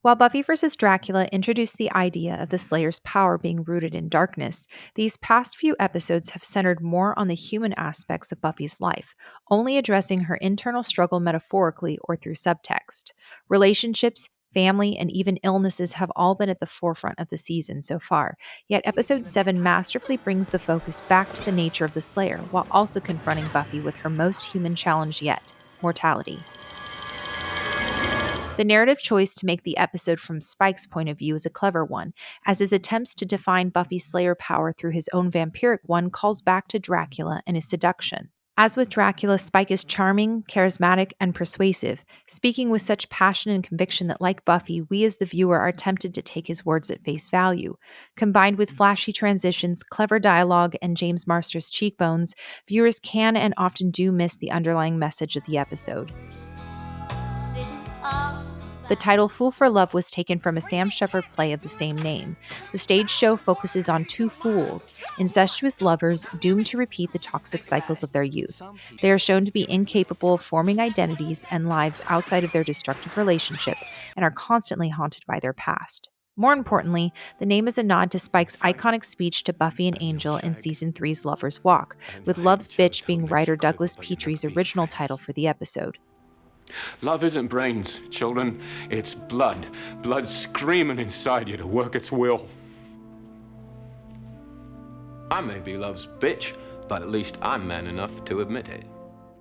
While Buffy vs. Dracula introduced the idea of the Slayer's power being rooted in darkness, these past few episodes have centered more on the human aspects of Buffy's life, only addressing her internal struggle metaphorically or through subtext. Relationships, family, and even illnesses have all been at the forefront of the season so far, yet episode 7 masterfully brings the focus back to the nature of the Slayer while also confronting Buffy with her most human challenge yet: mortality. The narrative choice to make the episode from Spike's point of view is a clever one, as his attempts to define Buffy's Slayer power through his own vampiric one calls back to Dracula and his seduction. As with Dracula, Spike is charming, charismatic, and persuasive, speaking with such passion and conviction that, like Buffy, we as the viewer are tempted to take his words at face value. Combined with flashy transitions, clever dialogue, and James Marsters' cheekbones, viewers can and often do miss the underlying message of the episode. The title Fool for Love was taken from a Sam Shepard play of the same name. The stage show focuses on two fools, incestuous lovers doomed to repeat the toxic cycles of their youth. They are shown to be incapable of forming identities and lives outside of their destructive relationship and are constantly haunted by their past. More importantly, the name is a nod to Spike's iconic speech to Buffy and Angel in Season 3's Lover's Walk, with Love's Bitch being writer Douglas Petrie's original title for the episode. Love isn't brains, children. It's blood. Blood screaming inside you to work its will. I may be love's bitch, but at least I'm man enough to admit it.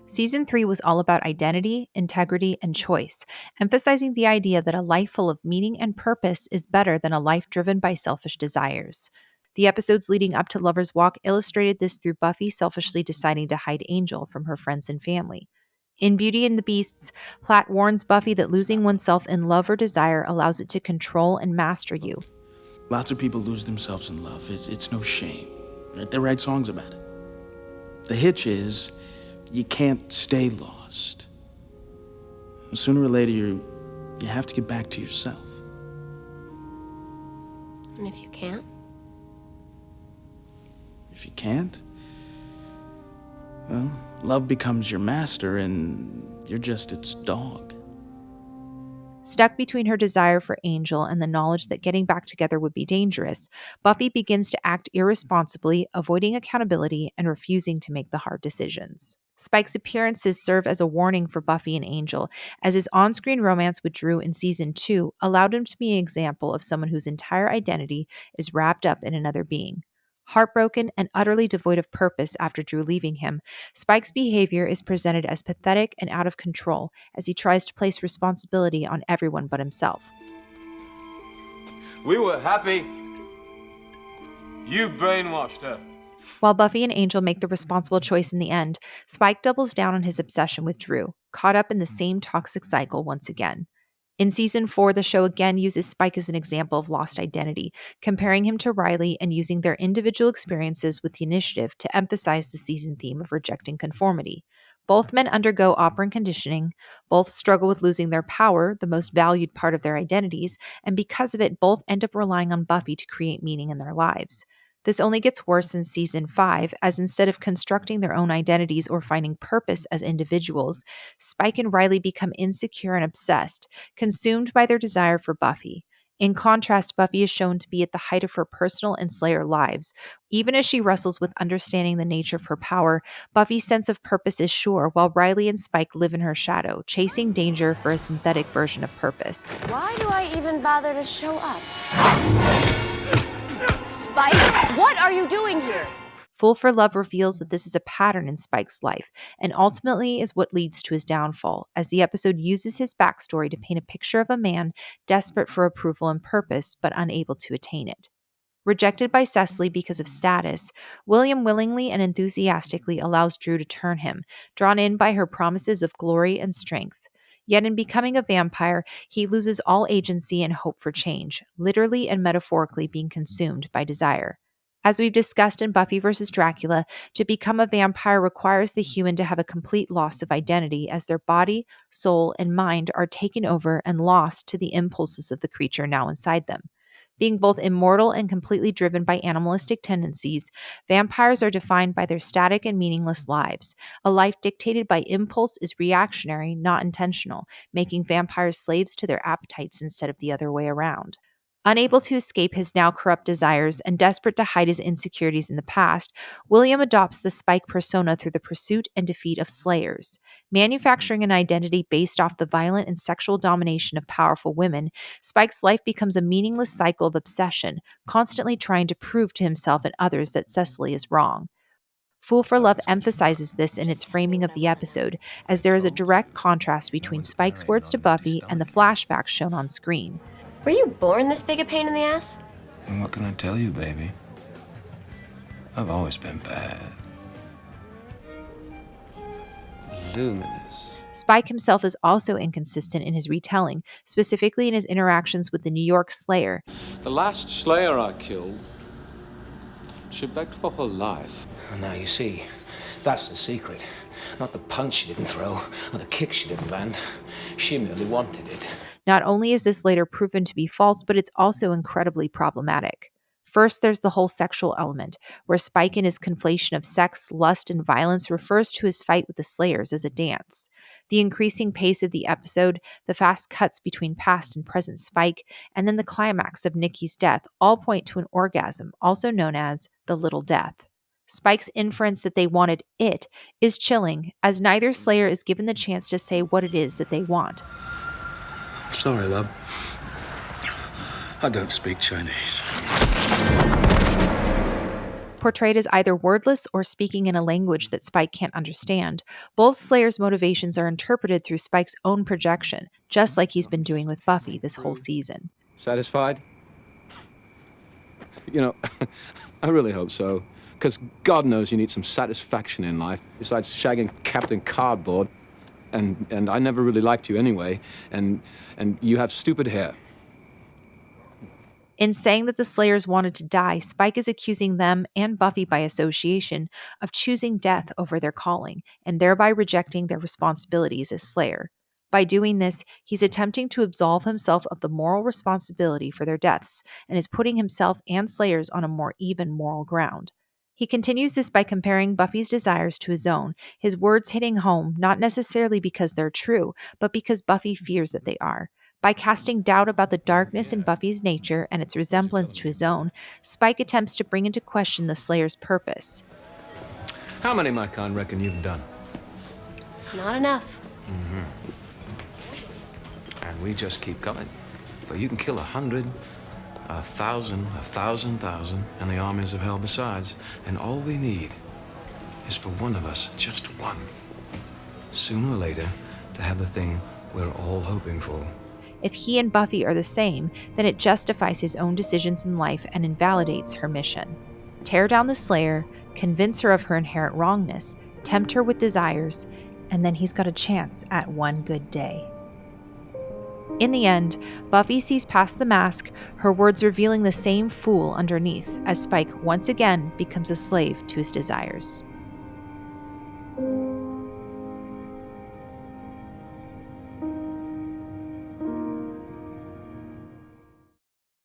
Season 3 was all about identity, integrity, and choice, emphasizing the idea that a life full of meaning and purpose is better than a life driven by selfish desires. The episodes leading up to Lover's Walk illustrated this through Buffy selfishly deciding to hide Angel from her friends and family. In Beauty and the Beasts, Platt warns Buffy that losing oneself in love or desire allows it to control and master you. Lots of people lose themselves in love. It's no shame. They write songs about it. The hitch is, you can't stay lost. Sooner or later, you have to get back to yourself. And if you can't? If you can't, well, love becomes your master and you're just its dog. Stuck between her desire for Angel and the knowledge that getting back together would be dangerous, Buffy begins to act irresponsibly, avoiding accountability and refusing to make the hard decisions. Spike's appearances serve as a warning for Buffy and Angel, as his on-screen romance with Drew in Season 2 allowed him to be an example of someone whose entire identity is wrapped up in another being. Heartbroken and utterly devoid of purpose after Drew leaving him, Spike's behavior is presented as pathetic and out of control as he tries to place responsibility on everyone but himself. We were happy. You brainwashed her. While Buffy and Angel make the responsible choice in the end, Spike doubles down on his obsession with Drew, caught up in the same toxic cycle once again. In Season 4, the show again uses Spike as an example of lost identity, comparing him to Riley and using their individual experiences with the initiative to emphasize the season theme of rejecting conformity. Both men undergo operant conditioning, both struggle with losing their power, the most valued part of their identities, and because of it, both end up relying on Buffy to create meaning in their lives. This only gets worse in Season 5, as instead of constructing their own identities or finding purpose as individuals, Spike and Riley become insecure and obsessed, consumed by their desire for Buffy. In contrast, Buffy is shown to be at the height of her personal and Slayer lives. Even as she wrestles with understanding the nature of her power, Buffy's sense of purpose is sure, while Riley and Spike live in her shadow, chasing danger for a synthetic version of purpose. Why do I even bother to show up? Spike, what are you doing here? Fool for Love reveals that this is a pattern in Spike's life, and ultimately is what leads to his downfall, as the episode uses his backstory to paint a picture of a man desperate for approval and purpose, but unable to attain it. Rejected by Cecily because of status, William willingly and enthusiastically allows Drew to turn him, drawn in by her promises of glory and strength. Yet in becoming a vampire, he loses all agency and hope for change, literally and metaphorically being consumed by desire. As we've discussed in Buffy vs. Dracula, to become a vampire requires the human to have a complete loss of identity as their body, soul, and mind are taken over and lost to the impulses of the creature now inside them. Being both immortal and completely driven by animalistic tendencies, vampires are defined by their static and meaningless lives. A life dictated by impulse is reactionary, not intentional, making vampires slaves to their appetites instead of the other way around. Unable to escape his now corrupt desires and desperate to hide his insecurities in the past, William adopts the Spike persona through the pursuit and defeat of slayers. Manufacturing an identity based off the violent and sexual domination of powerful women, Spike's life becomes a meaningless cycle of obsession, constantly trying to prove to himself and others that Cecily is wrong. Fool for Love emphasizes this in its framing of the episode, as there is a direct contrast between Spike's words to Buffy and the flashbacks shown on screen. Were you born this big a pain in the ass? And what can I tell you, baby? I've always been bad. Luminous. Spike himself is also inconsistent in his retelling, specifically in his interactions with the New York Slayer. The last Slayer I killed, she begged for her life. And now you see, that's the secret. Not the punch she didn't throw, or the kick she didn't land. She merely wanted it. Not only is this later proven to be false, but it's also incredibly problematic. First, there's the whole sexual element, where Spike in his conflation of sex, lust, and violence refers to his fight with the Slayers as a dance. The increasing pace of the episode, the fast cuts between past and present Spike, and then the climax of Nikki's death all point to an orgasm, also known as the Little Death. Spike's inference that they wanted it is chilling, as neither Slayer is given the chance to say what it is that they want. Sorry, love. I don't speak Chinese. Portrayed as either wordless or speaking in a language that Spike can't understand, both Slayer's motivations are interpreted through Spike's own projection, just like he's been doing with Buffy this whole season. Satisfied? You know, I really hope so. Because God knows you need some satisfaction in life, besides shagging Captain Cardboard. And I never really liked you anyway, and you have stupid hair. In saying that the Slayers wanted to die, Spike is accusing them and Buffy by association of choosing death over their calling, and thereby rejecting their responsibilities as Slayer. By doing this, he's attempting to absolve himself of the moral responsibility for their deaths, and is putting himself and Slayers on a more even moral ground. He continues this by comparing Buffy's desires to his own, his words hitting home not necessarily because they're true, but because Buffy fears that they are. By casting doubt about the darkness in Buffy's nature and its resemblance to his own, Spike attempts to bring into question the Slayer's purpose. How many, my kind, reckon you've done? Not enough. And we just keep coming. But you can kill 100, 1,000, 1,000,000, and the armies of hell besides. And all we need is for one of us, just one, sooner or later, to have the thing we're all hoping for. If he and Buffy are the same, then it justifies his own decisions in life and invalidates her mission. Tear down the Slayer, convince her of her inherent wrongness, tempt her with desires, and then he's got a chance at one good day. In the end, Buffy sees past the mask, her words revealing the same fool underneath, as Spike once again becomes a slave to his desires.